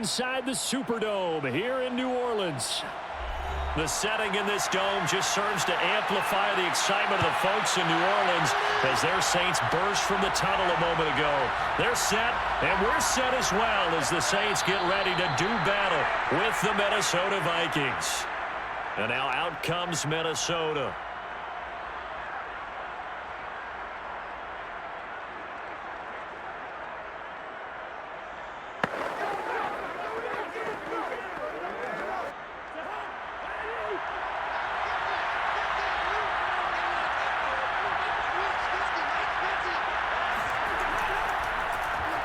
inside the Superdome here in New Orleans. The setting in this dome just serves to amplify the excitement of the folks in New Orleans as their Saints burst from the tunnel a moment ago. They're set, and we're set as well as the Saints get ready to do battle with the Minnesota Vikings. And now out comes Minnesota.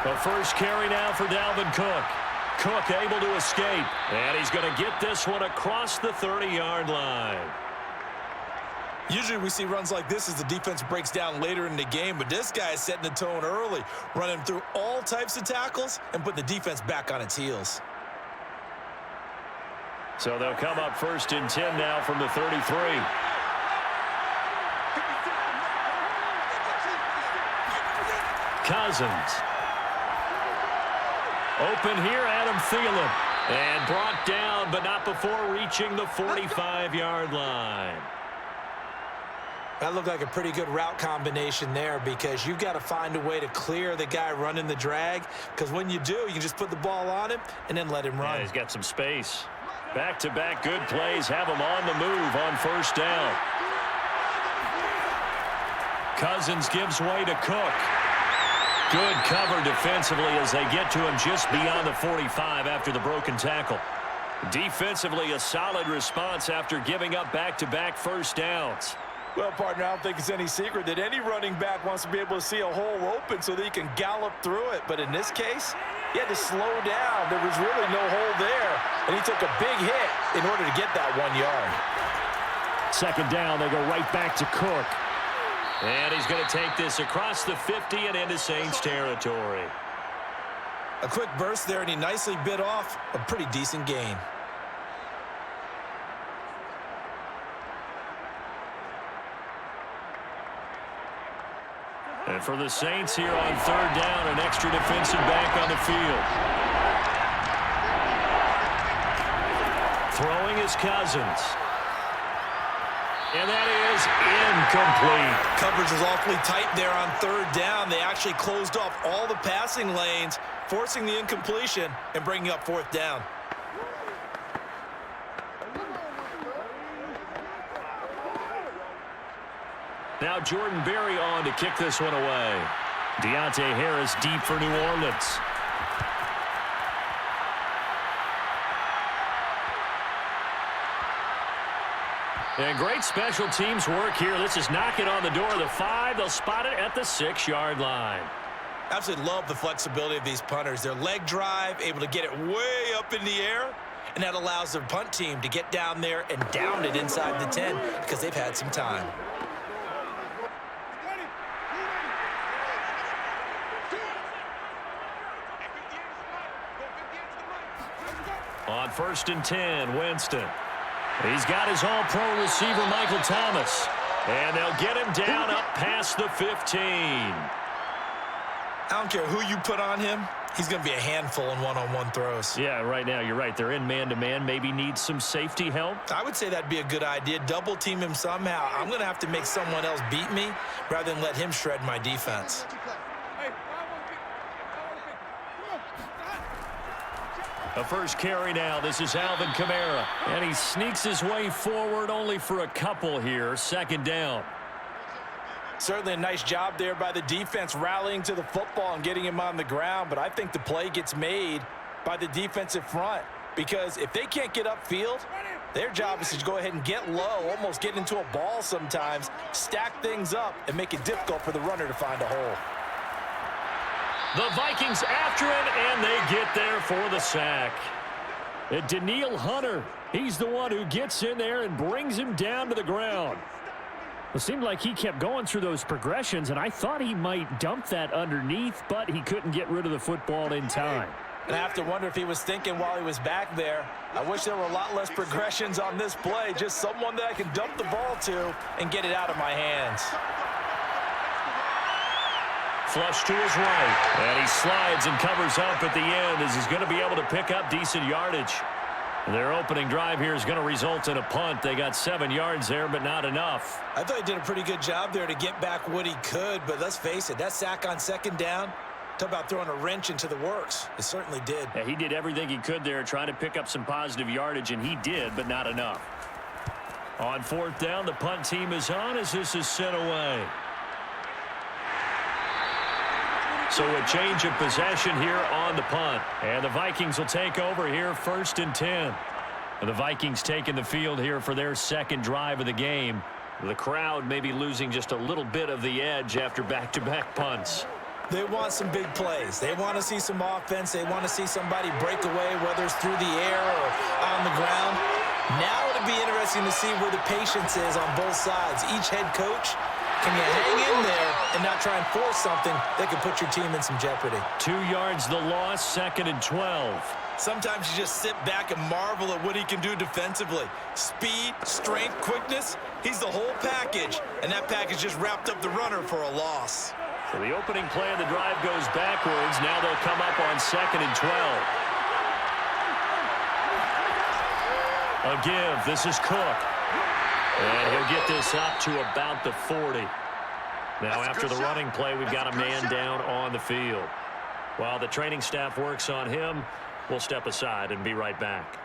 The first carry now for Dalvin Cook. Cook able to escape, and he's going to get this one across the 30-yard line. Usually we see runs like this as the defense breaks down later in the game, but this guy is setting the tone early, running through all types of tackles and put the defense back on its heels. So they'll come up 1st and 10 now from the 33. Cousins. Open here, Adam Thielen. And brought down, but not before reaching the 45-yard line. That looked like a pretty good route combination there because you've got to find a way to clear the guy running the drag, because when you do, you can just put the ball on him and then let him run. Yeah, he's got some space. Back-to-back good plays have him on the move on 1st down. Cousins gives way to Cook. Good cover defensively as they get to him just beyond the 45 after the broken tackle. Defensively, a solid response after giving up back-to-back 1st downs. Well, partner, I don't think it's any secret that any running back wants to be able to see a hole open so that he can gallop through it. But in this case, he had to slow down. There was really no hole there, and he took a big hit in order to get that 1 yard. 2nd down, they go right back to Cook. And he's going to take this across the 50 and into Saints territory. A quick burst there, and he nicely bit off a pretty decent gain. And for the Saints here on 3rd down, an extra defensive back on the field. Throwing is Cousins. And that is incomplete. Coverage was awfully tight there on 3rd down. They actually closed off all the passing lanes, forcing the incompletion and bringing up 4th down. Now Jordan Berry on to kick this one away. Deontay Harris deep for New Orleans. And great special teams work here. Let's just knock it on the door of the 5. They'll spot it at the 6-yard line. Absolutely love the flexibility of these punters. Their leg drive, able to get it way up in the air, and that allows their punt team to get down there and down it inside the 10 because they've had some time. On 1st and 10, Winston. He's got his all-pro receiver, Michael Thomas. And they'll get him down up past the 15. I don't care who you put on him. He's going to be a handful in one-on-one throws. Yeah, right now, you're right. They're in man-to-man. Maybe needs some safety help. I would say that'd be a good idea. Double team him somehow. I'm going to have to make someone else beat me rather than let him shred my defense. A first carry now. This is Alvin Kamara. And he sneaks his way forward only for a couple here. 2nd down. Certainly a nice job there by the defense rallying to the football and getting him on the ground. But I think the play gets made by the defensive front. Because if they can't get upfield, their job is to go ahead and get low, almost get into a ball sometimes, stack things up, and make it difficult for the runner to find a hole. The Vikings after it, and they get there for the sack. Daniil Hunter, he's the one who gets in there and brings him down to the ground. It seemed like he kept going through those progressions, and I thought he might dump that underneath, but he couldn't get rid of the football in time. And I have to wonder if he was thinking while he was back there, I wish there were a lot less progressions on this play, just someone that I can dump the ball to and get it out of my hands. flush to his right. And he slides and covers up at the end as he's going to be able to pick up decent yardage. Their opening drive here is going to result in a punt. They got 7 yards there, but not enough. I thought he did a pretty good job there to get back what he could, but let's face it, that sack on second down, talk about throwing a wrench into the works. It certainly did. Yeah, he did everything he could there trying to pick up some positive yardage, and he did, but not enough. On fourth down, the punt team is on as this is sent away. So a change of possession here on the punt. And the Vikings will take over here 1st and 10. And the Vikings taking the field here for their second drive of the game. The crowd may be losing just a little bit of the edge after back-to-back punts. They want some big plays. They want to see some offense. They want to see somebody break away, whether it's through the air or on the ground. Now it'll be interesting to see where the patience is on both sides. Each head coach, can you hang in there and not try and force something that could put your team in some jeopardy? 2 yards the loss, 2nd and 12. Sometimes you just sit back and marvel at what he can do defensively. Speed, strength, quickness, he's the whole package. And that package just wrapped up the runner for a loss. So the opening play of the drive goes backwards. Now they'll come up on 2nd and 12. A give. This is Cook. And he'll get this up to about the 40. Now after the running play, we've got a man down on the field. While the training staff works on him, we'll step aside and be right back.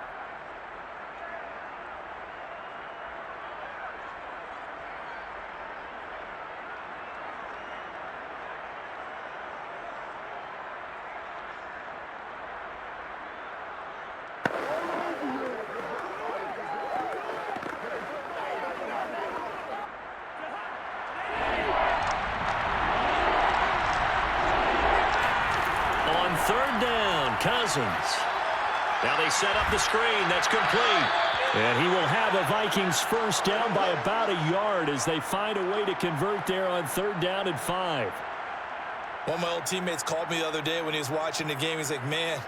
Now they set up the screen. That's complete. And he will have a Vikings first down by about a yard as they find a way to convert there on 3rd down and 5. One of my old teammates called me the other day when he was watching the game. He's like, man,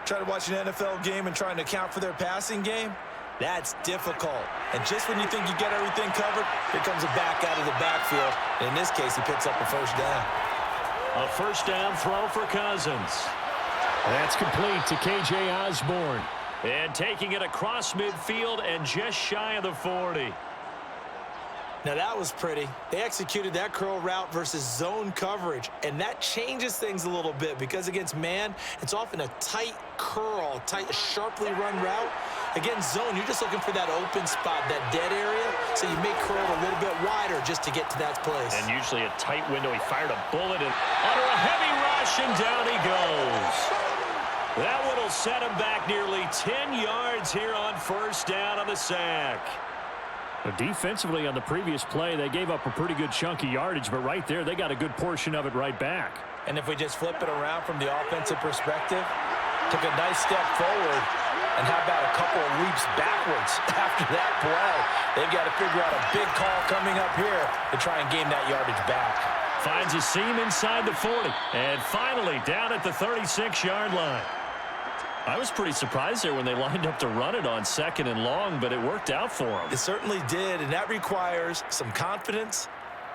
trying to watch an NFL game and trying to account for their passing game, that's difficult. And just when you think you get everything covered, here comes a back out of the backfield. And in this case, he picks up a first down. A first down throw for Cousins. That's complete to K.J. Osborne. And taking it across midfield and just shy of the 40. Now that was pretty. They executed that curl route versus zone coverage, and that changes things a little bit because against man, it's often a tight curl, tight, sharply run route. Against zone, you're just looking for that open spot, that dead area, so you may curl a little bit wider just to get to that place. And usually a tight window. He fired a bullet and under a heavy rush, and down he goes. That one will set him back nearly 10 yards here on first down on the sack. Defensively on the previous play, they gave up a pretty good chunk of yardage, but right there, they got a good portion of it right back. And if we just flip it around from the offensive perspective, took a nice step forward, and how about a couple of leaps backwards after that play? They've got to figure out a big call coming up here to try and gain that yardage back. Finds a seam inside the 40, and finally down at the 36-yard line. I was pretty surprised there when they lined up to run it on 2nd and long, but it worked out for them. It certainly did, and that requires some confidence,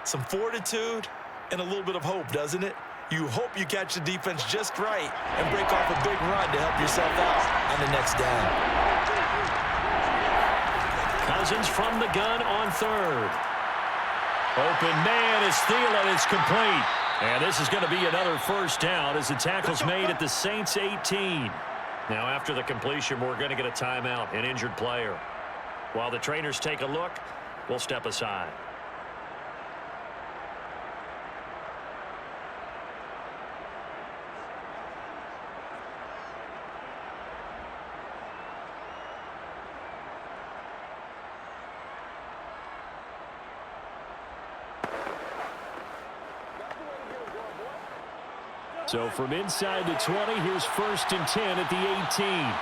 some fortitude, and a little bit of hope, doesn't it? You hope you catch the defense just right and break off a big run to help yourself out on the next down. Cousins from the gun on 3rd. Open man is Thielen. It's complete. And this is going to be another first down as the tackle's made at the Saints 18. Now, after the completion, we're going to get a timeout, an injured player. While the trainers take a look, we'll step aside. So from inside the 20, here's 1st and 10 at the 18.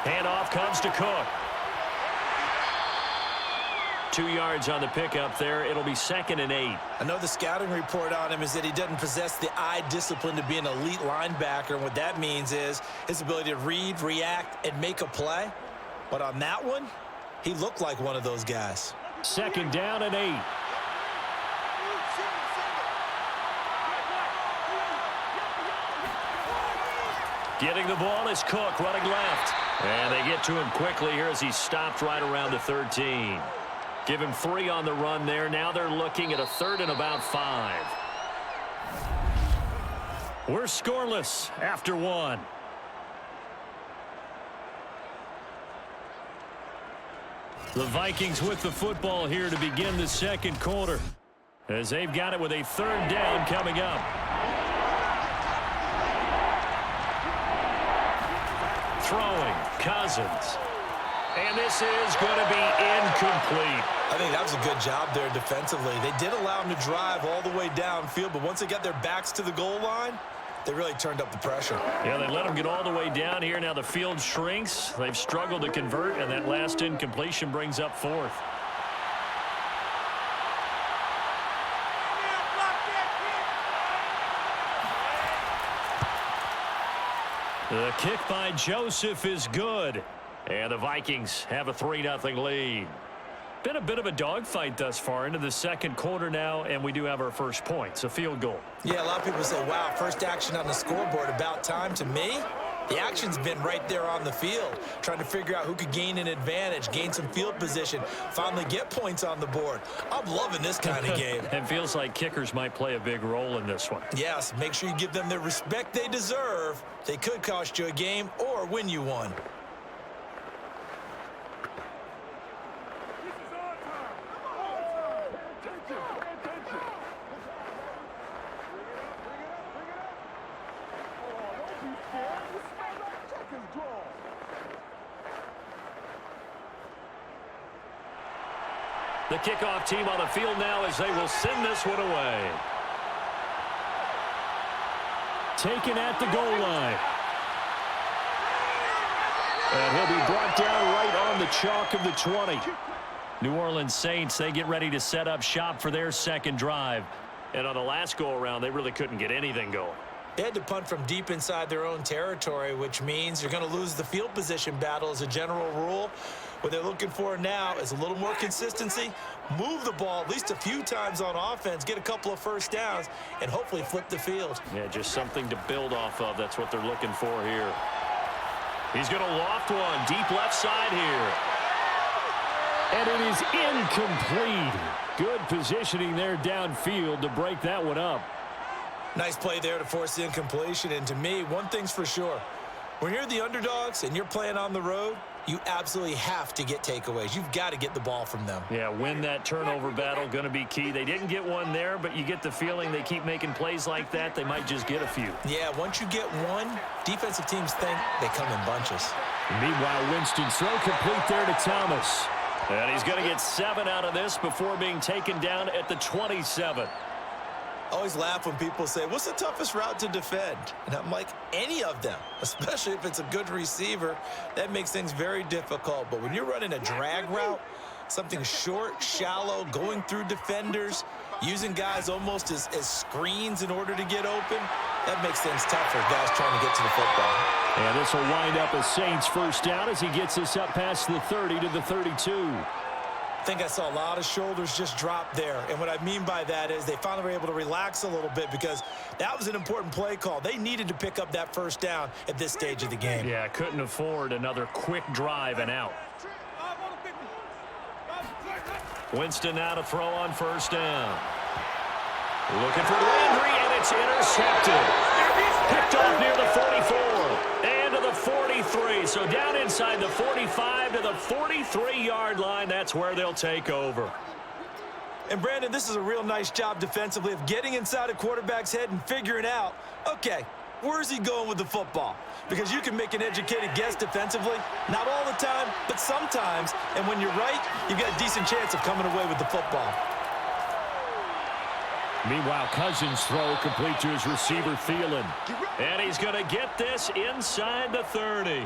Handoff comes to Cook. 2 yards on the pickup there. It'll be 2nd and 8. I know the scouting report on him is that he doesn't possess the eye discipline to be an elite linebacker. And what that means is his ability to read, react, and make a play. But on that one, he looked like one of those guys. 2nd down and 8. Getting the ball is Cook running left. And they get to him quickly here as he's stopped right around the 13. Give him 3 on the run there. Now they're looking at a 3rd and about 5. We're scoreless after 1. The Vikings with the football here to begin the second quarter, as they've got it with a 3rd down coming up. Throwing, Cousins. And this is going to be incomplete. I think that was a good job there defensively. They did allow them to drive all the way downfield, but once they got their backs to the goal line, they really turned up the pressure. Yeah, they let them get all the way down here. Now the field shrinks. They've struggled to convert, and that last incompletion brings up 4th. The kick by Joseph is good. And the Vikings have a 3-0 lead. Been a bit of a dogfight thus far into the second quarter now, and we do have our first point. It's a field goal. Yeah, a lot of people say, wow, first action on the scoreboard, about time. To me, the action's been right there on the field, trying to figure out who could gain an advantage, gain some field position, finally get points on the board. I'm loving this kind of game. It feels like kickers might play a big role in this one. Yes, make sure you give them the respect they deserve. They could cost you a game or win you one. The kickoff team on the field now as they will send this one away. Taken at the goal line. And he'll be brought down right on the chalk of the 20. New Orleans Saints, they get ready to set up shop for their second drive. And on the last go-around, they really couldn't get anything going. They had to punt from deep inside their own territory, which means you're going to lose the field position battle as a general rule. What they're looking for now is a little more consistency, move the ball at least a few times on offense, get a couple of first downs, and hopefully flip the field. Yeah, just something to build off of. That's what they're looking for here. He's going to loft one deep left side here. And it is incomplete. Good positioning there downfield to break that one up. Nice play there to force the incompletion. And to me, one thing's for sure. When you're the underdogs and you're playing on the road, you absolutely have to get takeaways. You've got to get the ball from them. Yeah, win that turnover battle, going to be key. They didn't get one there, but you get the feeling they keep making plays like that, they might just get a few. Yeah, once you get one, defensive teams think they come in bunches. Meanwhile, Winston throw complete there to Thomas. And he's going to get 7 out of this before being taken down at the 27. I always laugh when people say, what's the toughest route to defend? And I'm like, any of them, especially if it's a good receiver. That makes things very difficult. But when you're running a drag route, something short, shallow, going through defenders, using guys almost as screens in order to get open, that makes things tough for guys trying to get to the football. And this will wind up a Saints first down as he gets us up past the 30 to the 32. I think I saw a lot of shoulders just drop there. And what I mean by that is they finally were able to relax a little bit because that was an important play call. They needed to pick up that first down at this stage of the game. Yeah, couldn't afford another quick drive and out. Winston now to throw on first down. Looking for Landry, and it's intercepted. Picked off near the 44 and to the 43. So down inside the 45 to the 43-yard line. That's where they'll take over. And, Brandon, this is a real nice job defensively of getting inside a quarterback's head and figuring out, okay, where's he going with the football? Because you can make an educated guess defensively. Not all the time, but sometimes. And when you're right, you've got a decent chance of coming away with the football. Meanwhile, Cousins throw complete to his receiver, Thielen. And he's going to get this inside the 30.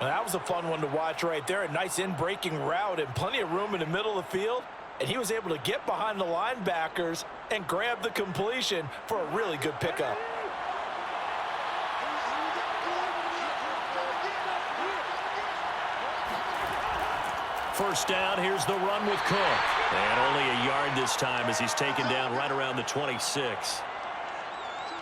Now, that was a fun one to watch right there. A nice in-breaking route and plenty of room in the middle of the field. And he was able to get behind the linebackers and grab the completion for a really good pickup. First down, here's the run with Cook. And only a yard this time as he's taken down right around the 26.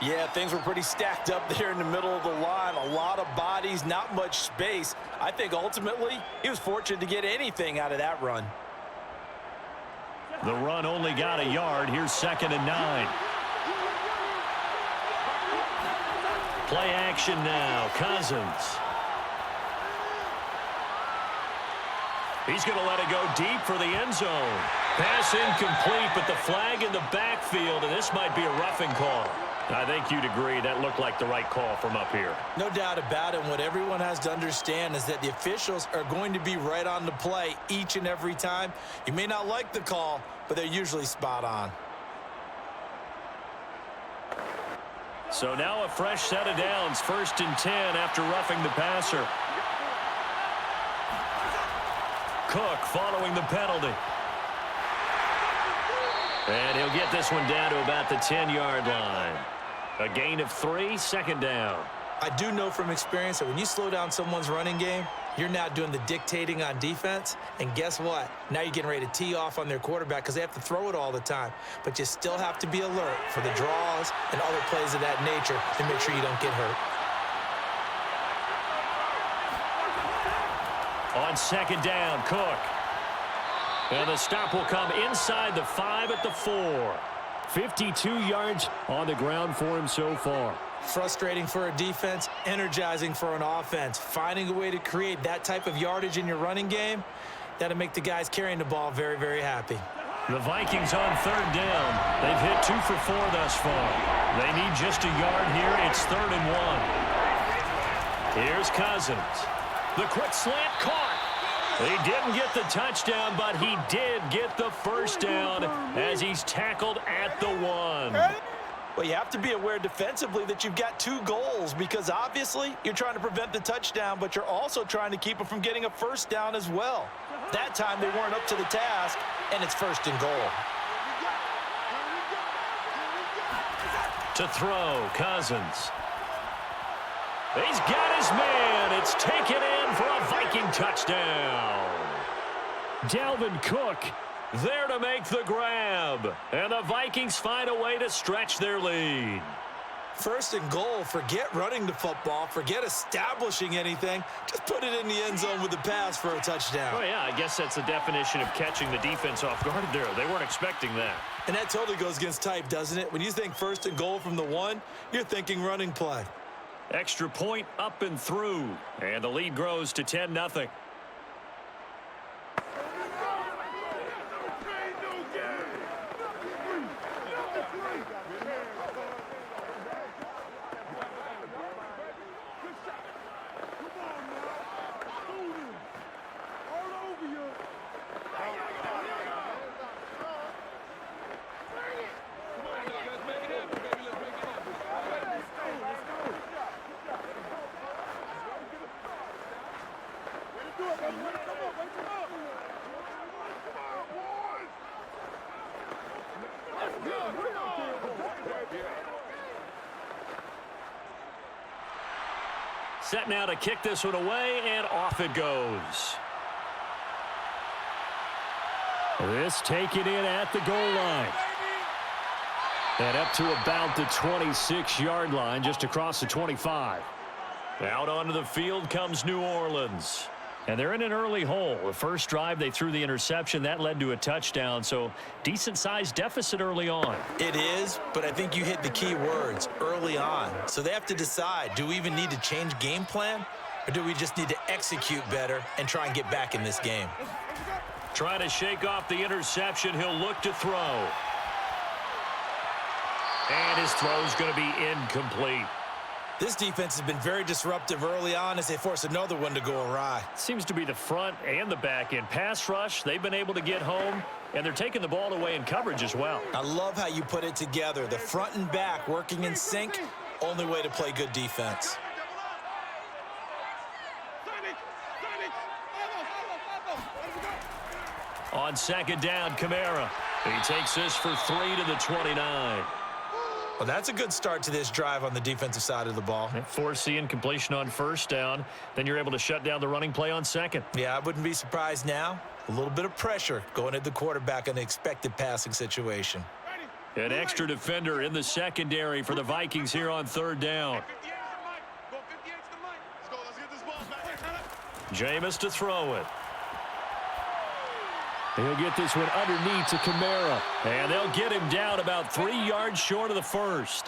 Yeah, things were pretty stacked up there in the middle of the line. A of bodies, not much space. I think ultimately he was fortunate to get anything out of that run. The run only got a yard. Here's 2nd and 9. Play action now. Cousins. He's going to let it go deep for the end zone. Pass incomplete, but the flag in the backfield, and this might be a roughing call. I think you'd agree that looked like the right call from up here. No doubt about it. What everyone has to understand is that the officials are going to be right on the play each and every time. You may not like the call, but they're usually spot on. So now a fresh set of downs, 1st and 10 after roughing the passer. Cook following the penalty. And he'll get this one down to about the 10-yard line. A gain of 3, 2nd down. I do know from experience that when you slow down someone's running game, you're now doing the dictating on defense. And guess what? Now you're getting ready to tee off on their quarterback because they have to throw it all the time. But you still have to be alert for the draws and other plays of that nature to make sure you don't get hurt. On 2nd down, Cook. And the stop will come inside the 5 at the 4. 52 yards on the ground for him so far. Frustrating for a defense, energizing for an offense. Finding a way to create that type of yardage in your running game, that'll make the guys carrying the ball very, very happy. The Vikings on 3rd down. They've hit 2 for 4 thus far. They need just a yard here. It's 3rd and 1. Here's Cousins. The quick slant caught. He didn't get the touchdown, but he did get the 1st down as he's tackled at the 1. Well, you have to be aware defensively that you've got 2 goals because obviously you're trying to prevent the touchdown, but you're also trying to keep it from getting a 1st down as well. That time they weren't up to the task, and it's 1st and goal. To throw, Cousins. He's got his man. It's taken in for a Viking touchdown. Dalvin Cook there to make the grab. And the Vikings find a way to stretch their lead. 1st and goal. Forget running the football. Forget establishing anything. Just put it in the end zone with the pass for a touchdown. Oh, yeah, I guess that's the definition of catching the defense off guard there. They weren't expecting that. And that totally goes against type, doesn't it? When you think 1st and goal from the 1, you're thinking running play. Extra point up and through. And the lead grows to 10-0. Set now to kick this one away, and off it goes. This taken in at the goal line. And up to about the 26-yard line, just across the 25. Out onto the field comes New Orleans. And they're in an early hole. The first drive, they threw the interception. That led to a touchdown, so decent-sized deficit early on. It is, but I think you hit the key words, early on. So they have to decide, do we even need to change game plan, or do we just need to execute better and try and get back in this game? Trying to shake off the interception. He'll look to throw. And his throw's going to be incomplete. This defense has been very disruptive early on as they force another one to go awry. Seems to be the front and the back end. Pass rush, they've been able to get home, and they're taking the ball away in coverage as well. I love how you put it together. The front and back working in sync, only way to play good defense. On 2nd down, Kamara. He takes this for 3 to the 29. Well, that's a good start to this drive on the defensive side of the ball. Force the incompletion on 1st down. Then you're able to shut down the running play on 2nd. Yeah, I wouldn't be surprised now. A little bit of pressure going at the quarterback in the expected passing situation. An extra defender in the secondary for the Vikings here on 3rd down. Jameis to throw it. He'll get this one underneath to Kamara. And they'll get him down about 3 yards short of the first.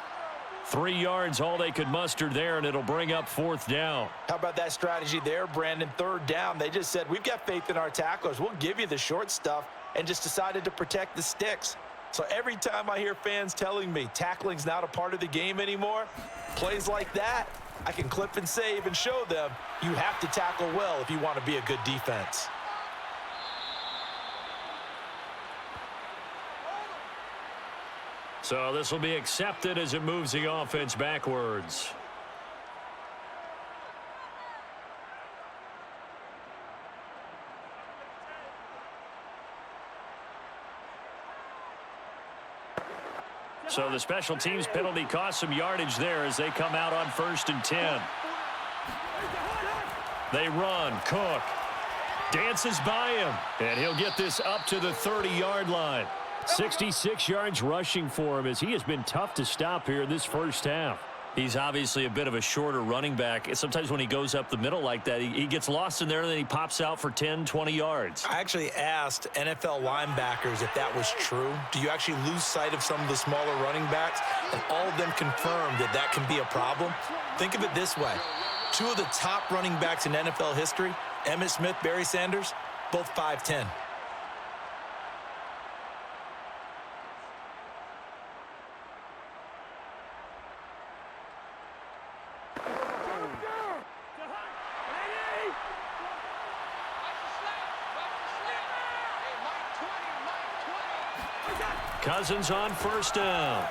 3 yards all they could muster there, and it'll bring up 4th down. How about that strategy there, Brandon? 3rd down. They just said, we've got faith in our tacklers. We'll give you the short stuff, and just decided to protect the sticks. So every time I hear fans telling me tackling's not a part of the game anymore, plays like that, I can clip and save and show them you have to tackle well if you want to be a good defense. So this will be accepted as it moves the offense backwards. So the special teams penalty cost some yardage there as they come out on 1st and 10. They run. Cook dances by him, and he'll get this up to the 30-yard line. 66 yards rushing for him as he has been tough to stop here in this first half. He's obviously a bit of a shorter running back. Sometimes when he goes up the middle like that, he gets lost in there, and then he pops out for 10, 20 yards. I actually asked NFL linebackers if that was true. Do you actually lose sight of some of the smaller running backs? And all of them confirmed that that can be a problem. Think of it this way. 2 of the top running backs in NFL history, Emmitt Smith, Barry Sanders, both 5'10". Cousins on 1st down.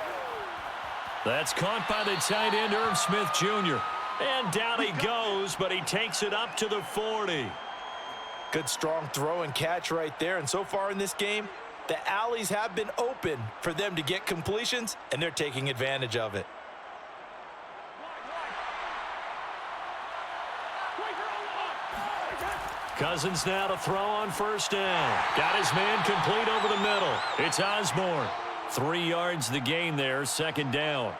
That's caught by the tight end, Irv Smith Jr. And down he goes, but he takes it up to the 40. Good strong throw and catch right there. And so far in this game, the alleys have been open for them to get completions, and they're taking advantage of it. Cousins now to throw on 1st down. Got his man complete over the middle. It's Osborne. 3 yards the gain there, 2nd down.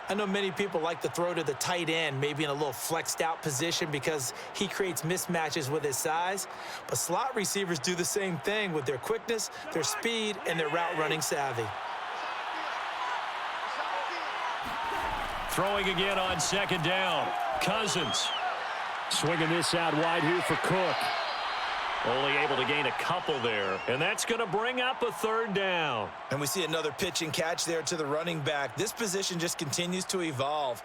I know many people like to throw to the tight end, maybe in a little flexed out position because he creates mismatches with his size. But slot receivers do the same thing with their quickness, their speed, and their route running savvy. Throwing again on 2nd down. Cousins. Swinging this out wide here for Cook. Only able to gain a couple there. And that's going to bring up a 3rd down. And we see another pitch and catch there to the running back. This position just continues to evolve.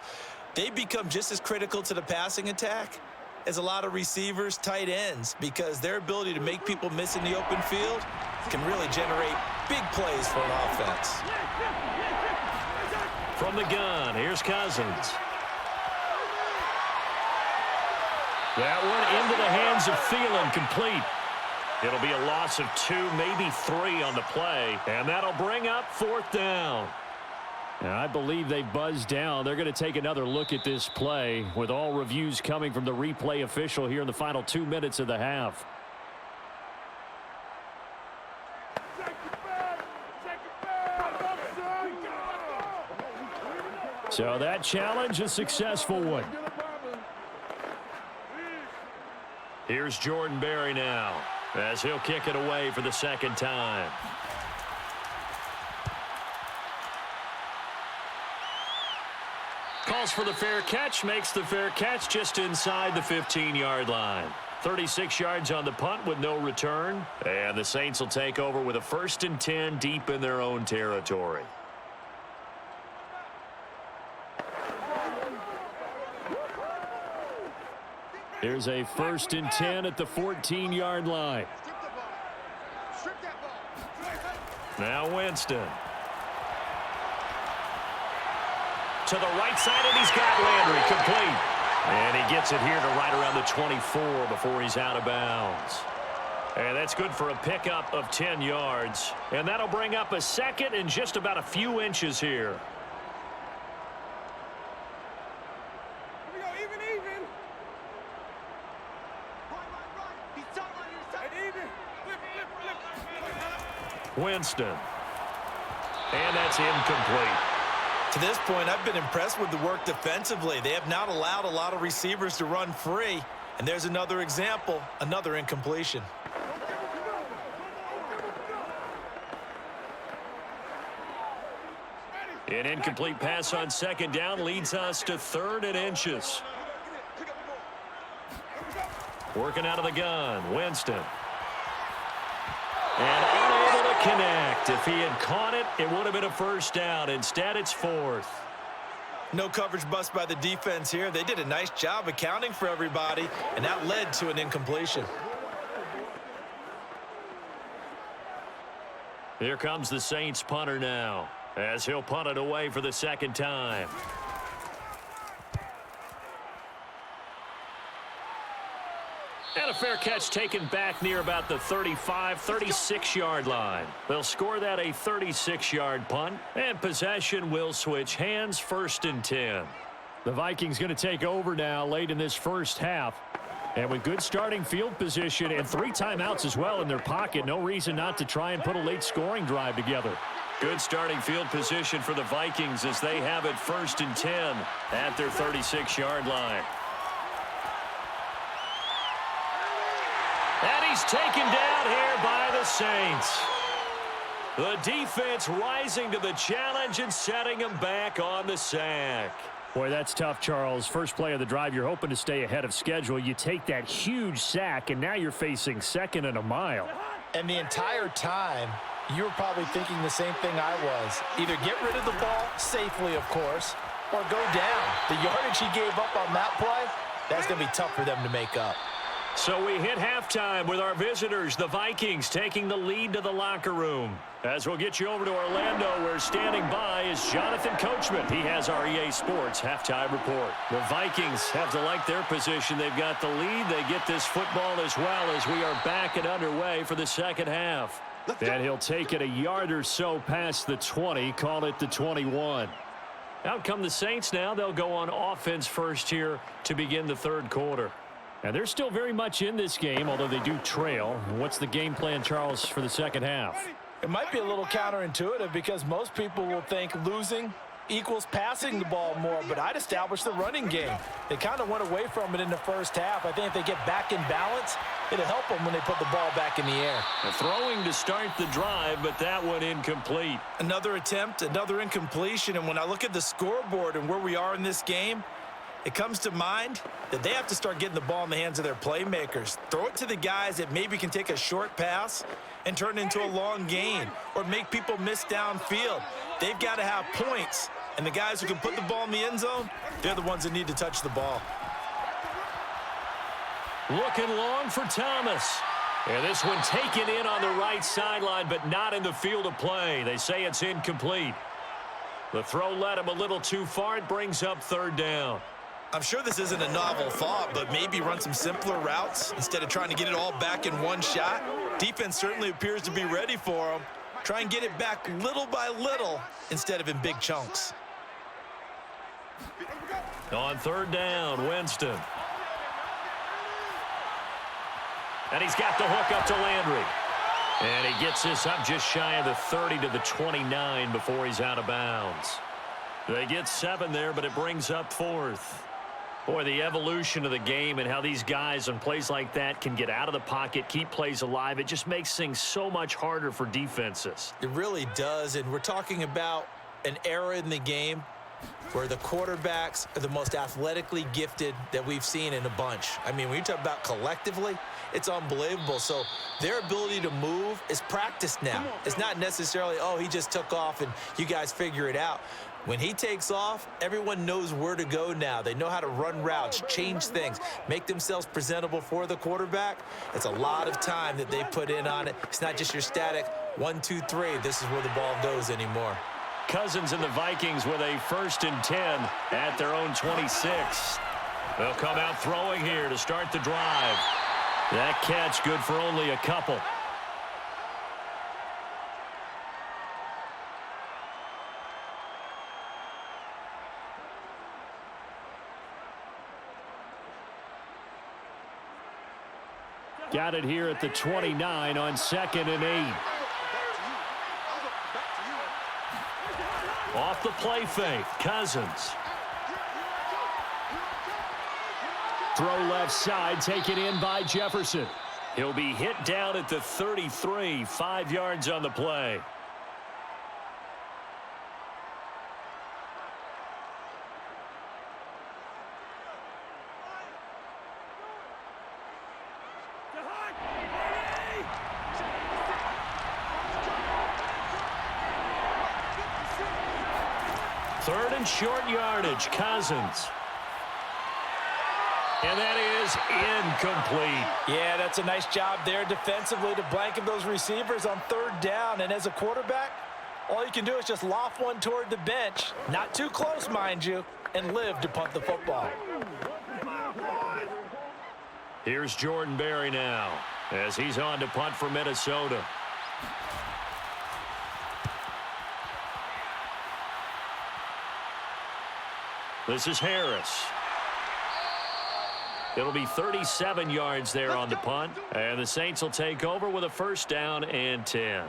They become just as critical to the passing attack as a lot of receivers, tight ends, because their ability to make people miss in the open field can really generate big plays for an offense. From the gun, here's Cousins. That one into the hands of Thielen, complete. It'll be a loss of 2, maybe 3 on the play, and that'll bring up 4th down. And I believe they buzzed down. They're going to take another look at this play with all reviews coming from the replay official here in the final 2 minutes of the half. So that challenge, a successful one. Here's Jordan Berry now as he'll kick it away for the 2nd time. Calls for the fair catch, makes the fair catch just inside the 15-yard line. 36 yards on the punt with no return. And the Saints will take over with a 1st and 10 deep in their own territory. Here's a 1st and 10 at the 14-yard line. Now Winston. To the right side, and he's got Landry complete. And he gets it here to right around the 24 before he's out of bounds. And that's good for a pickup of 10 yards. And that'll bring up a 2nd and just about a few inches here. Winston. And that's incomplete. To this point, I've been impressed with the work defensively. They have not allowed a lot of receivers to run free. And there's another example, another incompletion. An incomplete pass on second down leads us to 3rd and inches. Working out of the gun, Winston. And unable to connect. If he had caught it, it would have been a first down. Instead, it's 4th. No coverage bust by the defense here. They did a nice job accounting for everybody, and that led to an incompletion. Here comes the Saints punter now, as he'll punt it away for the 2nd time. And a fair catch taken back near about the 35, 36-yard line. They'll score that a 36-yard punt, and possession will switch hands, 1st and 10. The Vikings going to take over now late in this first half. And with good starting field position and 3 timeouts as well in their pocket, no reason not to try and put a late scoring drive together. Good starting field position for the Vikings as they have it 1st and 10 at their 36-yard line. And he's taken down here by the Saints. The defense rising to the challenge and setting him back on the sack. Boy, that's tough, Charles. First play of the drive, you're hoping to stay ahead of schedule. You take that huge sack, and now you're facing 2nd and a mile. And the entire time, you were probably thinking the same thing I was. Either get rid of the ball safely, of course, or go down. The yardage he gave up on that play, that's going to be tough for them to make up. So we hit halftime with our visitors, the Vikings, taking the lead to the locker room. As we'll get you over to Orlando, where standing by is Jonathan Coachman. He has our EA Sports halftime report. The Vikings have to like their position. They've got the lead. They get this football as well as we are back and underway for the 2nd half. And he'll take it a yard or so past the 20, call it the 21. Out come the Saints now. They'll go on offense first here to begin the 3rd quarter. And they're still very much in this game, although they do trail. What's the game plan, Charles, for the 2nd half? It might be a little counterintuitive because most people will think losing equals passing the ball more, but I'd establish the running game. They kind of went away from it in the first half. I think if they get back in balance, it'll help them when they put the ball back in the air. Throwing to start the drive, but that one incomplete. Another attempt, another incompletion, and when I look at the scoreboard and where we are in this game, it comes to mind that they have to start getting the ball in the hands of their playmakers. Throw it to the guys that maybe can take a short pass and turn it into a long gain or make people miss downfield. They've got to have points, and the guys who can put the ball in the end zone, they're the ones that need to touch the ball. Looking long for Thomas. And this one taken in on the right sideline, but not in the field of play. They say it's incomplete. The throw led him a little too far. It brings up 3rd down. I'm sure this isn't a novel thought, but maybe run some simpler routes instead of trying to get it all back in one shot. Defense certainly appears to be ready for them. Try and get it back little by little instead of in big chunks. On 3rd down, Winston. And he's got the hook up to Landry. And he gets this up just shy of the 30 to the 29 before he's out of bounds. They get 7 there, but it brings up 4th. Boy, the evolution of the game and how these guys on plays like that can get out of the pocket, keep plays alive, it just makes things so much harder for defenses. It really does, and we're talking about an era in the game where the quarterbacks are the most athletically gifted that we've seen in a bunch. I mean, when you talk about collectively, it's unbelievable. So their ability to move is practiced now. It's not necessarily, oh, he just took off and you guys figure it out. When he takes off, everyone knows where to go now. They know how to run routes, change things, make themselves presentable for the quarterback. It's a lot of time that they put in on it. It's not just your static 1, 2, 3. This is where the ball goes anymore. Cousins and the Vikings with a 1st and 10 at their own 26. They'll come out throwing here to start the drive. That catch good for only a couple. Got it here at the 29 on 2nd and 8. Off the play fake, Cousins. throw left side, taken in by Jefferson. He'll be hit down at the 33, 5 yards on the play. Third and short yardage, Cousins. And that is incomplete. Yeah, that's a nice job there defensively to blanket those receivers on third down. And as a quarterback, all you can do is just loft one toward the bench, not too close, mind you, and live to punt the football. Here's Jordan Berry now as he's on to punt for Minnesota. This is Harris. It'll be 37 yards there on the punt, and the Saints will take over with a first down and 10.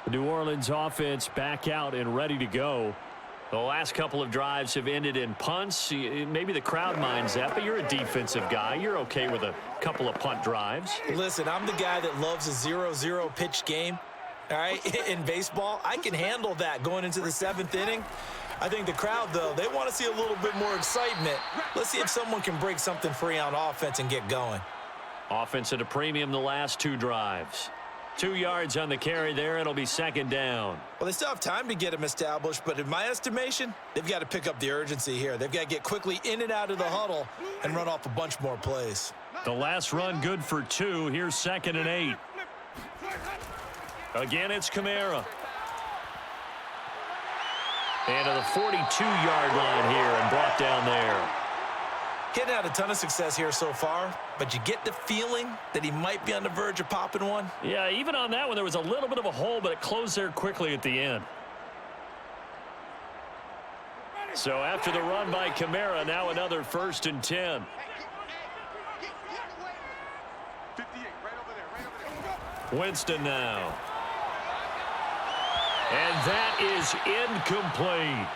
The New Orleans offense back out and ready to go. The last couple of drives have ended in punts. Maybe the crowd minds that, but you're a defensive guy. You're okay with a couple of punt drives. Listen, I'm the guy that loves a 0-0 pitch game. All right, in baseball, I can handle that going into the 7th inning. I think the crowd, though, they want to see a little bit more excitement. Let's see if someone can break something free on offense and get going. Offense at a premium the last 2 drives. 2 yards on the carry there. It'll be second down. Well, they still have time to get them established, but in my estimation, they've got to pick up the urgency here. They've got to get quickly in and out of the huddle and run off a bunch more plays. The last run good for 2. Here's 2nd and 8. Again, it's Kamara. And to the 42-yard line here and brought down there. Getting had a ton of success here so far, but you get the feeling that he might be on the verge of popping one. Yeah, even on that one, there was a little bit of a hole, but it closed there quickly at the end. So after the run by Kamara, now another 1st and 10. Winston now. And that is incomplete.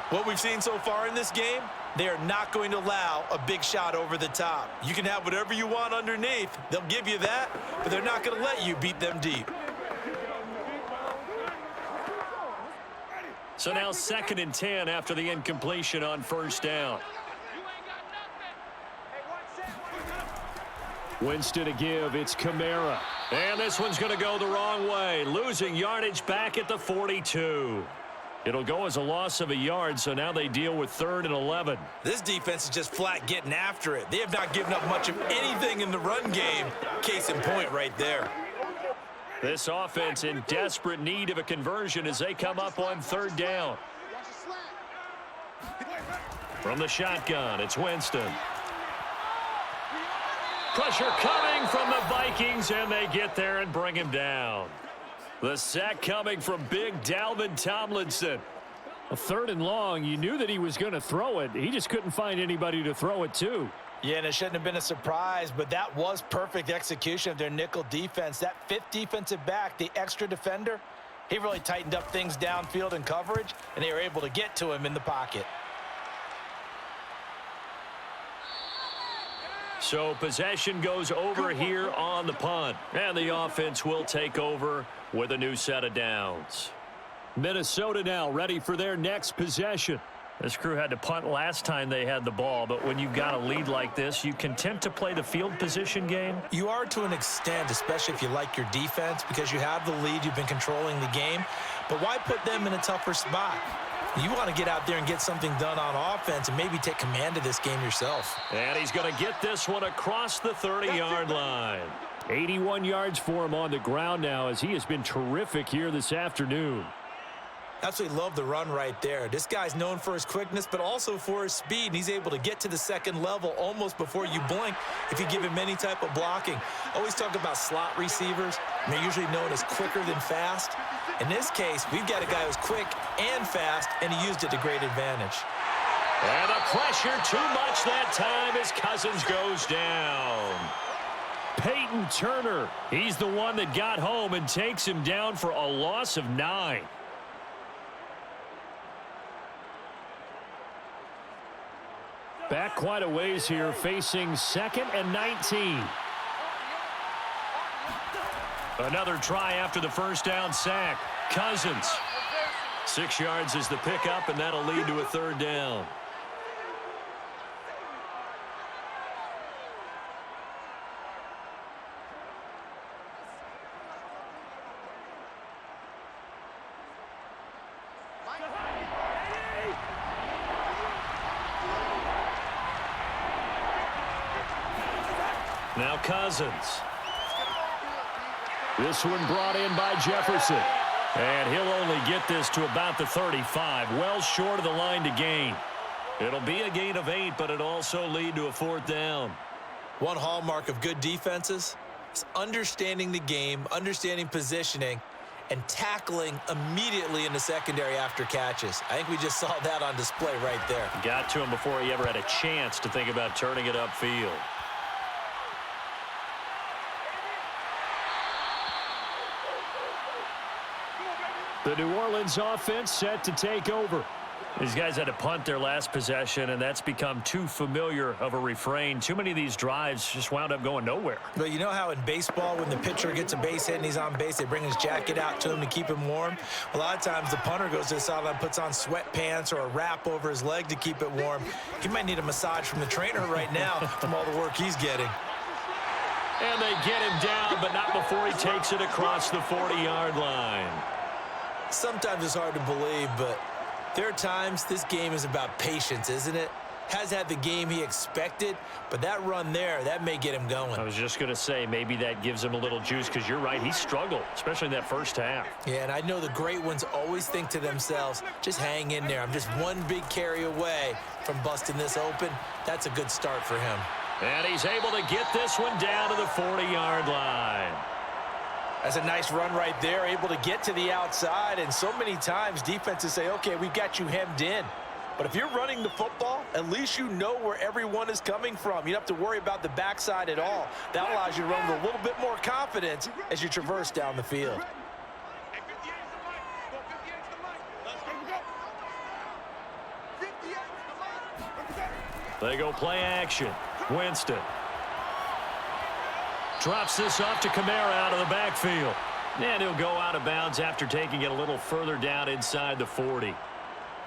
What we've seen so far in this game, they are not going to allow a big shot over the top. You can have whatever you want underneath. They'll give you that, but they're not going to let you beat them deep. So now 2nd and 10 after the incompletion on 1st down. Winston to give. It's Kamara. And this one's going to go the wrong way. Losing yardage back at the 42. It'll go as a loss of a yard, so now they deal with 3rd and 11. This defense is just flat getting after it. They have not given up much of anything in the run game. Case in point right there. This offense in desperate need of a conversion as they come up on 3rd down. From the shotgun, it's Winston. Pressure coming from the Vikings, and they get there and bring him down. The sack coming from big Dalvin Tomlinson. A 3rd and long, you knew that he was going to throw it. He just couldn't find anybody to throw it to. Yeah, and it shouldn't have been a surprise, but that was perfect execution of their nickel defense. That 5th defensive back, the extra defender, he really tightened up things downfield in coverage, and they were able to get to him in the pocket. So possession goes over here on the punt, and the offense will take over with a new set of downs. Minnesota now ready for their next possession. This crew had to punt last time they had the ball, but when you've got a lead like this, you content to play the field position game? You are to an extent, especially if you like your defense, because you have the lead, you've been controlling the game. But why put them in a tougher spot? You want to get out there and get something done on offense and maybe take command of this game yourself. And he's going to get this one across the 30-yard line. 81 yards for him on the ground now as he has been terrific here this afternoon. Absolutely love the run right there. This guy's known for his quickness, but also for his speed. And he's able to get to the 2nd level almost before you blink if you give him any type of blocking. Always talk about slot receivers. They're usually known as quicker than fast. In this case, we've got a guy who's quick and fast, and he used it to great advantage. And the pressure too much that time as Cousins goes down. Peyton Turner, he's the one that got home and takes him down for a loss of 9. Back quite a ways here, facing 2nd and 19. Another try after the first down sack. Cousins. 6 yards is the pickup, and that'll lead to a 3rd down. Now Cousins. This one brought in by Jefferson. And he'll only get this to about the 35, well short of the line to gain. It'll be a gain of 8, but it'll also lead to a 4th down. One hallmark of good defenses is understanding the game, understanding positioning, and tackling immediately in the secondary after catches. I think we just saw that on display right there. Got to him before he ever had a chance to think about turning it upfield. The New Orleans offense set to take over. These guys had to punt their last possession, and that's become too familiar of a refrain. Too many of these drives just wound up going nowhere. But you know how in baseball, when the pitcher gets a base hit and he's on base, they bring his jacket out to him to keep him warm? A lot of times the punter goes to the sideline, puts on sweatpants or a wrap over his leg to keep it warm. He might need a massage from the trainer right now from all the work he's getting. And they get him down, but not before he takes it across the 40-yard line. Sometimes it's hard to believe, but there are times this game is about patience, isn't it? Has had the game he expected, but that run there, that may get him going. I was just going to say, maybe that gives him a little juice, because you're right, he struggled, especially in that first half. Yeah, and I know the great ones always think to themselves, just hang in there. I'm just one big carry away from busting this open. That's a good start for him. And he's able to get this one down to the 40-yard line. That's a nice run right there, able to get to the outside. And so many times defenses say, okay, we've got you hemmed in. But if you're running the football, at least you know where everyone is coming from. You don't have to worry about the backside at all. That allows you to run with a little bit more confidence as you traverse down the field. They go play action. Winston. Drops this off to Kamara out of the backfield. And he'll go out of bounds after taking it a little further down inside the 40.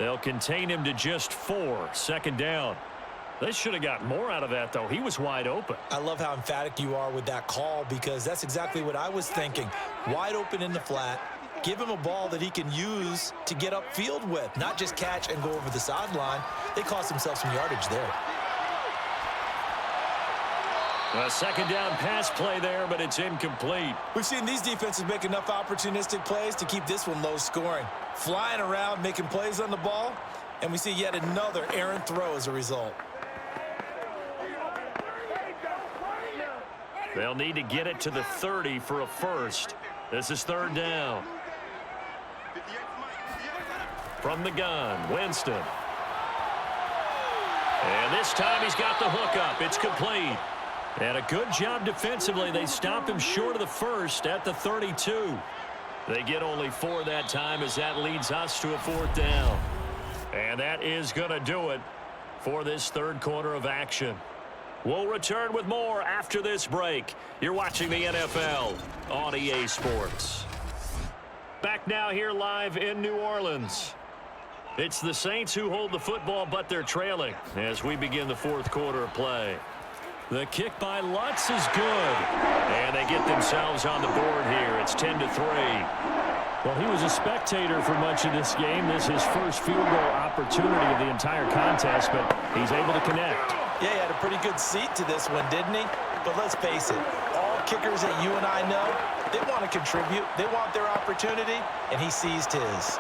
They'll contain him to just 4, 2nd down. They should have got more out of that, though. He was wide open. I love how emphatic you are with that call, because that's exactly what I was thinking. Wide open in the flat. Give him a ball that he can use to get upfield with, not just catch and go over the sideline. They cost themselves some yardage there. A 2nd down pass play there, but it's incomplete. We've seen these defenses make enough opportunistic plays to keep this one low scoring. Flying around, making plays on the ball, and we see yet another errant throw as a result. They'll need to get it to the 30 for a first. This is 3rd down. From the gun, Winston. And this time he's got the hook up. It's complete. And a good job defensively. They stop him short of the first at the 32. They get only 4 that time, as that leads us to a 4th down. And that is going to do it for this 3rd quarter of action. We'll return with more after this break. You're watching the NFL on EA Sports. Back now here live in New Orleans. It's the Saints who hold the football, but they're trailing as we begin the 4th quarter of play. The kick by Lutz is good. And they get themselves on the board here. It's 10-3. Well, he was a spectator for much of this game. This is his first field goal opportunity of the entire contest, but he's able to connect. Yeah, he had a pretty good seat to this one, didn't he? But let's face it, all kickers that you and I know, they want to contribute. They want their opportunity, and he seized his.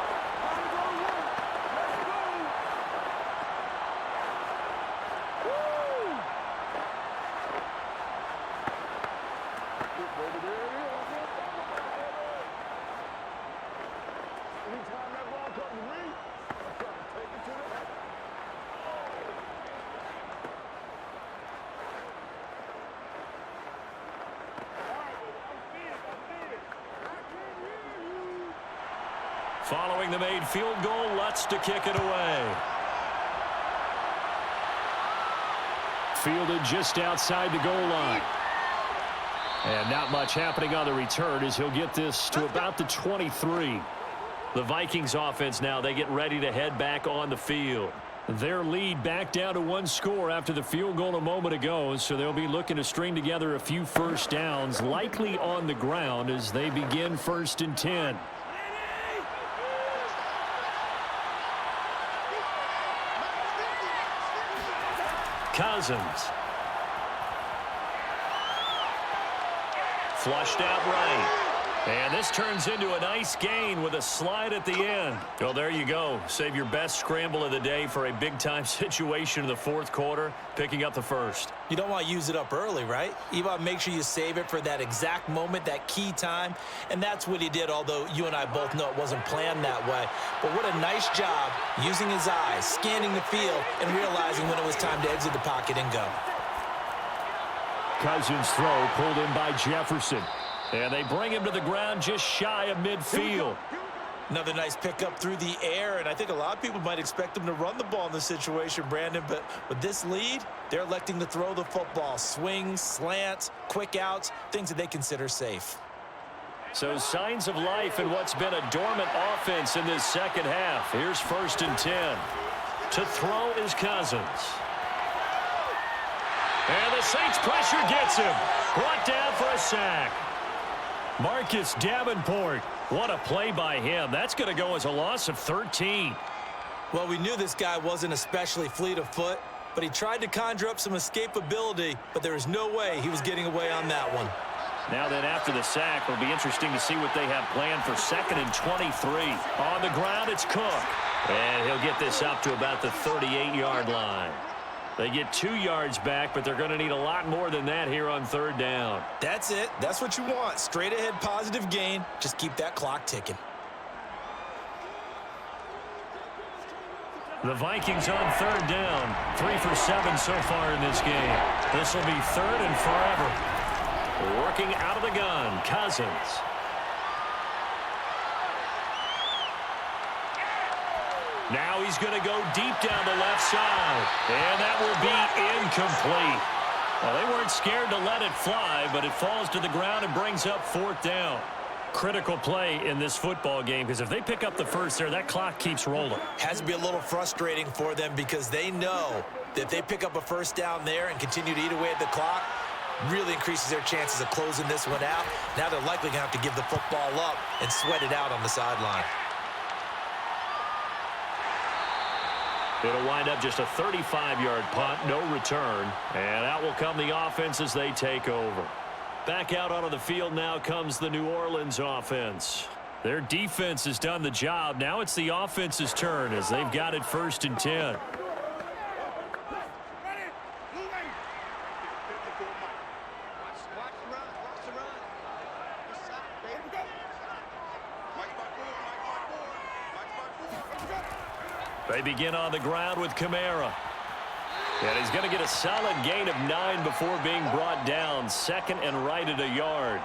Following the made field goal, Lutz to kick it away. fielded just outside the goal line. And not much happening on the return as he'll get this to about the 23. The Vikings offense now, they get ready to head back on the field. Their lead back down to one score after the field goal a moment ago, so they'll be looking to string together a few first downs, likely on the ground as they begin 1st and 10. Cousins. Flushed out right. And this turns into a nice gain with a slide at the end. Well, there you go. Save your best scramble of the day for a big-time situation in the 4th quarter, picking up the first. You don't want to use it up early, right? You want to make sure you save it for that exact moment, that key time. And that's what he did, although you and I both know it wasn't planned that way. But what a nice job using his eyes, scanning the field, and realizing when it was time to exit the pocket and go. Cousins' throw pulled in by Jefferson. And they bring him to the ground just shy of midfield. Another nice pickup through the air, and I think a lot of people might expect him to run the ball in this situation, Brandon, but with this lead, they're electing to throw the football. Swings, slants, quick outs, things that they consider safe. So signs of life in what's been a dormant offense in this second half. Here's 1st and 10. To throw is Cousins. And the Saints pressure gets him. Brought down for a sack. Marcus Davenport, what a play by him. That's going to go as a loss of 13. Well, we knew this guy wasn't especially fleet of foot, but he tried to conjure up some escapability, but there was no way he was getting away on that one. Now then, after the sack, it'll be interesting to see what they have planned for 2nd and 23. On the ground, it's Cook. And he'll get this up to about the 38-yard line. They get 2 yards back, but they're going to need a lot more than that here on 3rd down. That's it. That's what you want. Straight ahead positive gain. Just keep that clock ticking. The Vikings on 3rd down. 3 for 7 so far in this game. This will be 3rd and forever. Working out of the gun, Cousins. Now he's going to go deep down the left side. And that will be incomplete. Well, they weren't scared to let it fly, but it falls to the ground and brings up 4th down. Critical play in this football game, because if they pick up the first there, that clock keeps rolling. Has to be a little frustrating for them because they know that if they pick up a 1st down there and continue to eat away at the clock, really increases their chances of closing this one out. Now they're likely going to have to give the football up and sweat it out on the sideline. It'll wind up just a 35-yard punt, no return. And out will come the offense as they take over. Back out onto the field now comes the New Orleans offense. Their defense has done the job. Now it's the offense's turn as they've got it 1st and 10. They begin on the ground with Kamara. And he's going to get a solid gain of 9 before being brought down. 2nd and right at a yard.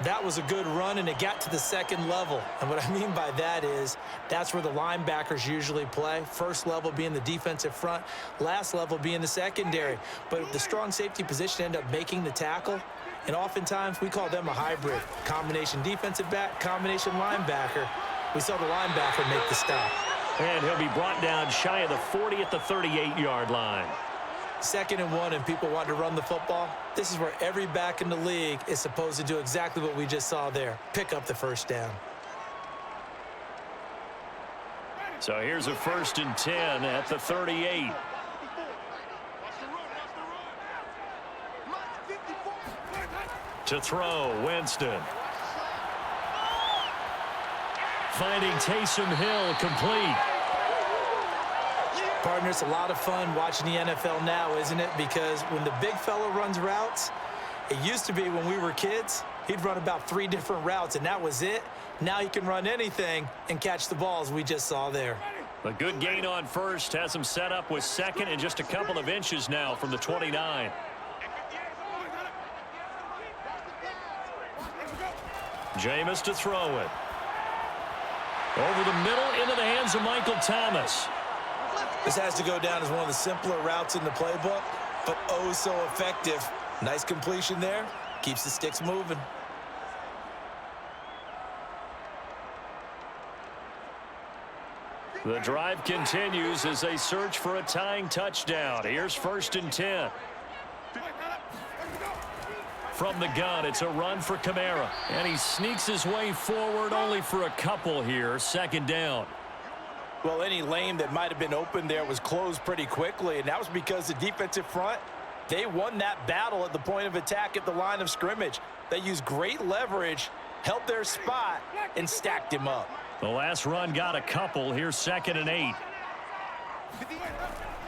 That was a good run, and it got to the 2nd level. And what I mean by that is that's where the linebackers usually play. 1st level being the defensive front, last level being the secondary. But the strong safety position ended up making the tackle. And oftentimes we call them a hybrid. Combination defensive back, combination linebacker. We saw the linebacker make the stop. And he'll be brought down shy of the 40 at the 38-yard line. 2nd and 1, and people want to run the football. This is where every back in the league is supposed to do exactly what we just saw there. Pick up the 1st down. So here's a 1st and 10 at the 38. To throw, Winston. Finding Taysom Hill complete. Partner, it's a lot of fun watching the NFL now, isn't it? Because when the big fella runs routes, it used to be when we were kids, he'd run about 3 different routes, and that was it. Now he can run anything and catch the balls we just saw there. A good gain on 1st has him set up with 2nd and just a couple of inches now from the 29. Jameis to throw it. Over the middle into the hands of Michael Thomas. This has to go down as one of the simpler routes in the playbook. but oh so effective. Nice completion there. Keeps the Stix moving. The drive continues as they search for a tying touchdown. Here's 1st and 10. From the gun, it's a run for Kamara. And he sneaks his way forward only for a couple here. 2nd down. Well, any lane that might have been open there was closed pretty quickly, and that was because the defensive front, they won that battle at the point of attack at the line of scrimmage. They used great leverage, held their spot, and stacked him up. The last run got a couple. Here's 2nd and 8.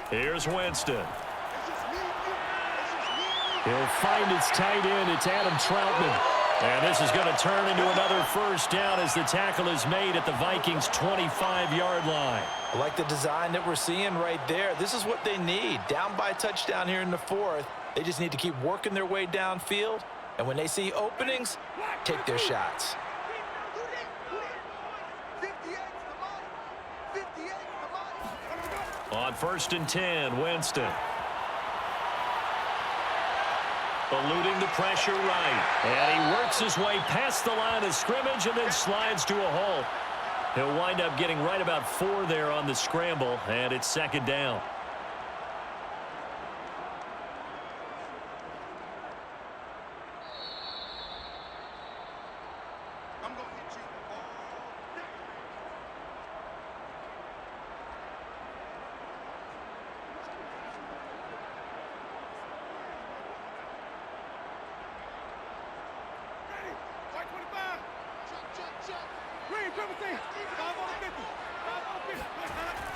Here's Winston. He'll find its tight end. It's Adam Troutman. And this is going to turn into another 1st down as the tackle is made at the Vikings' 25-yard line. I like the design that we're seeing right there. This is what they need. Down by a touchdown here in the 4th. They just need to keep working their way downfield. And when they see openings, take their shots. On 1st and 10, Winston. Eluding the pressure right. And he works his way past the line of scrimmage and then slides to a hole. He'll wind up getting right about 4 there on the scramble, and it's 2nd down.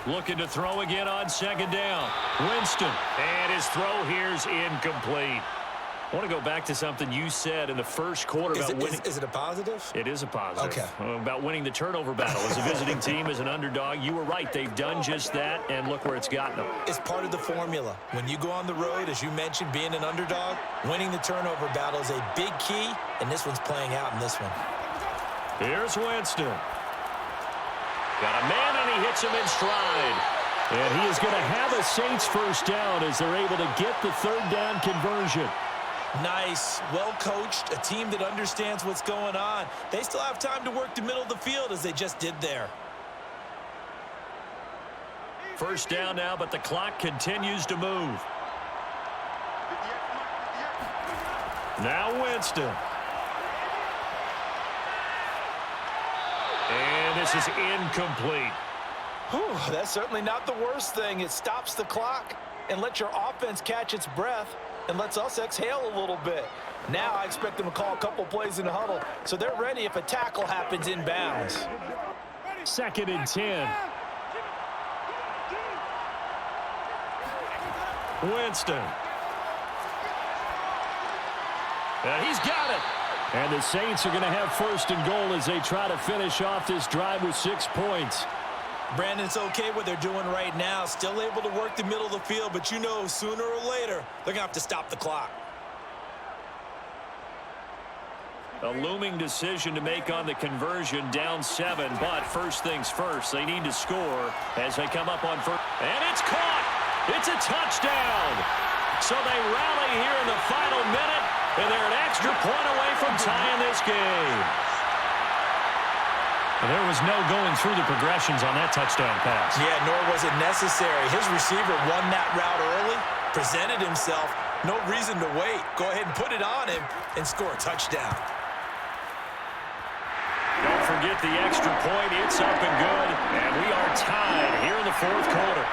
Looking to throw again on 2nd down. Winston. And his throw here's incomplete. I want to go back to something you said in the 1st quarter about winning. Is it a positive? It is a positive. Okay. About winning the turnover battle. As a visiting team, as an underdog, you were right. They've done just that, and look where it's gotten them. It's part of the formula. When you go on the road, as you mentioned, being an underdog, winning the turnover battle is a big key, and this one's playing out in this one. Here's Winston. Got a man, and he hits him in stride. And he is going to have a Saints 1st down as they're able to get the 3rd down conversion. Nice, well coached, a team that understands what's going on. They still have time to work the middle of the field as they just did there. 1st down now, but the clock continues to move. Now Winston. And this is incomplete. Whew, that's certainly not the worst thing. It stops the clock and lets your offense catch its breath and lets us exhale a little bit. Now I expect them to call a couple plays in the huddle, so they're ready if a tackle happens inbounds. 2nd and 10. Winston. And he's got it. And the Saints are going to have 1st and goal as they try to finish off this drive with 6 points. Brandon, it's okay what they're doing right now. Still able to work the middle of the field, but you know sooner or later they're going to have to stop the clock. A looming decision to make on the conversion, down 7, but first things first, they need to score as they come up on 1st. And it's caught! It's a touchdown! So they rally here in the final minute, and they're an extra point away from tying this game. Well, there was no going through the progressions on that touchdown pass. Yeah, nor was it necessary. His receiver won that route early, presented himself, no reason to wait. Go ahead and put it on him and score a touchdown. Don't forget the extra point. It's up and good, and we are tied here in the 4th quarter.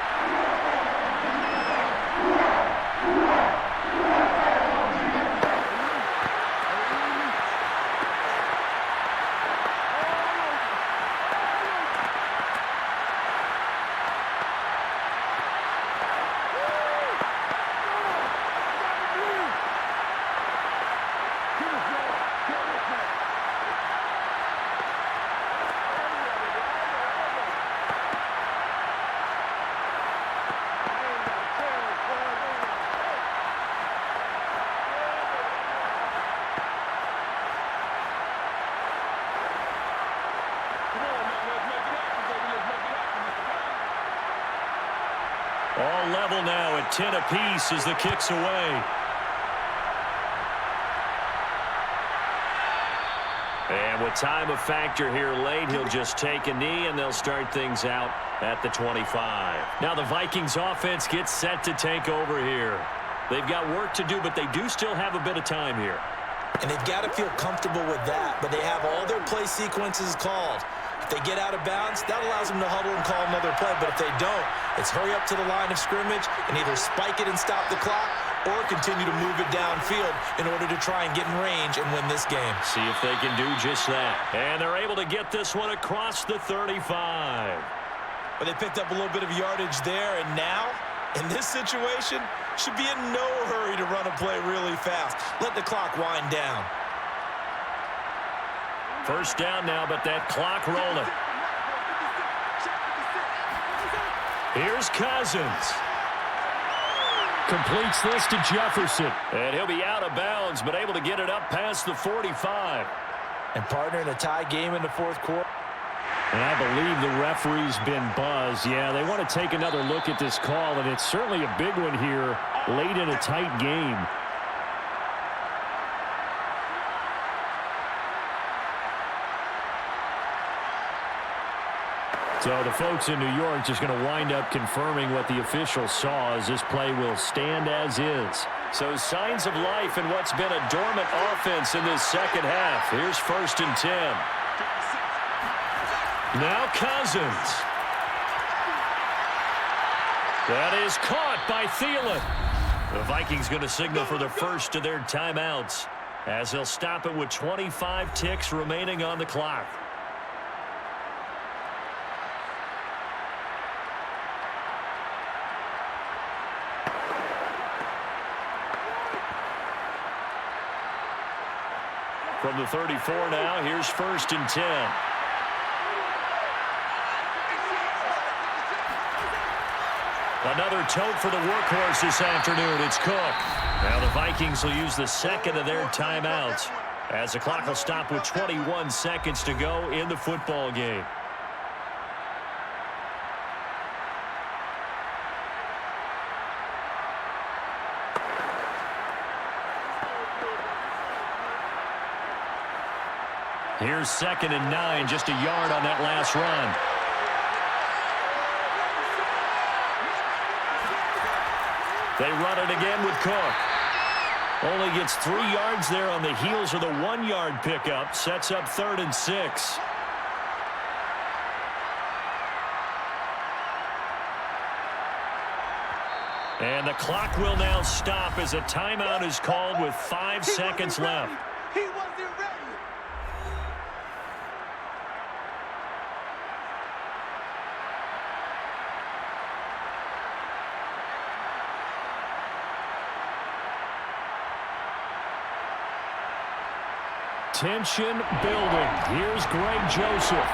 10 apiece as the kick's away. And with time a factor here late, he'll just take a knee, and they'll start things out at the 25. Now the Vikings offense gets set to take over here. They've got work to do, but they do still have a bit of time here. And they've got to feel comfortable with that, but they have all their play sequences called. If they get out of bounds, that allows them to huddle and call another play, but if they don't, it's hurry up to the line of scrimmage and either spike it and stop the clock or continue to move it downfield in order to try and get in range and win this game. See if they can do just that. And they're able to get this one across the 35. But they picked up a little bit of yardage there, and now, in this situation, should be in no hurry to run a play really fast. Let the clock wind down. First down now, but that clock rolling. Here's Cousins. Completes this to Jefferson. And he'll be out of bounds, but able to get it up past the 45. And partner in a tie game in the fourth quarter. And I believe the referee's been buzzed. Yeah, they want to take another look at this call, and it's certainly a big one here late in a tight game. So the folks in New York just going to wind up confirming what the officials saw, as this play will stand as is. So signs of life in what's been a dormant offense in this second half. Here's 1st and 10. Now Cousins. That is caught by Thielen. The Vikings going to signal for the first of their timeouts, as they'll stop it with 25 ticks remaining on the clock. From the 34 now, here's 1st and 10. Another tote for the workhorse this afternoon. It's Cook. Now the Vikings will use the second of their timeouts, as the clock will stop with 21 seconds to go in the football game. Here's 2nd and 9, just a yard on that last run. They run it again with Cook. Only gets 3 yards there on the heels of the 1-yard pickup. Sets up 3rd and 6. And the clock will now stop as a timeout is called with 5 seconds left. He wasn't ready. Tension building. Here's Greg Joseph.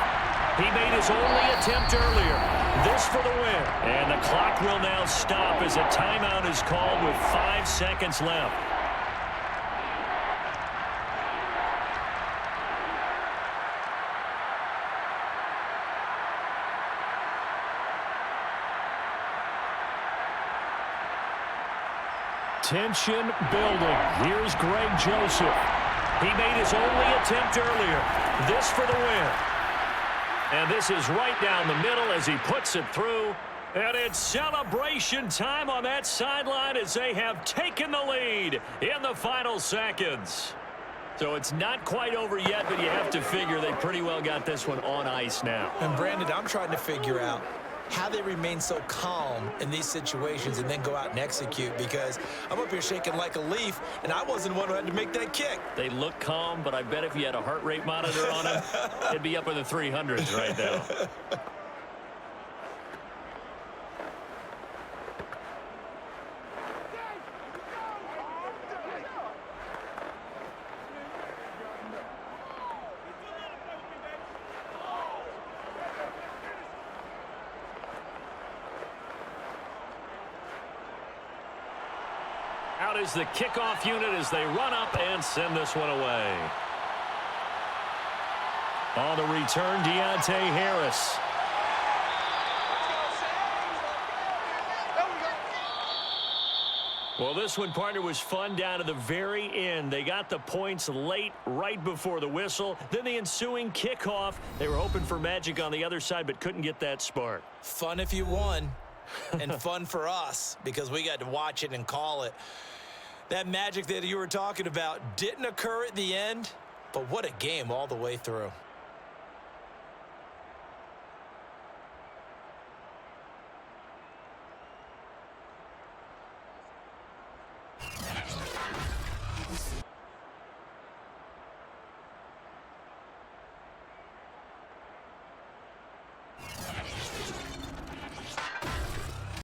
He made his only attempt earlier. This for the win. And the clock will now stop as a timeout is called with 5 seconds left. Tension building. Here's Greg Joseph. He made his only attempt earlier. This for the win. And this is right down the middle as he puts it through. And it's celebration time on that sideline as they have taken the lead in the final seconds. So it's not quite over yet, but you have to figure they pretty well got this one on ice now. And Brandon, I'm trying to figure out how they remain so calm in these situations and then go out and execute, because I'm up here shaking like a leaf, and I wasn't the one who had to make that kick. They look calm, but I bet if you had a heart rate monitor on him, it'd be up in the 300s right now. Out is the kickoff unit as they run up and send this one away. On the return, Deontay Harris. Well, this one, partner, was fun down to the very end. They got the points late, right before the whistle. Then the ensuing kickoff. They were hoping for magic on the other side, but couldn't get that spark. Fun if you won, and fun for us because we got to watch it and call it. That magic that you were talking about didn't occur at the end, but what a game all the way through.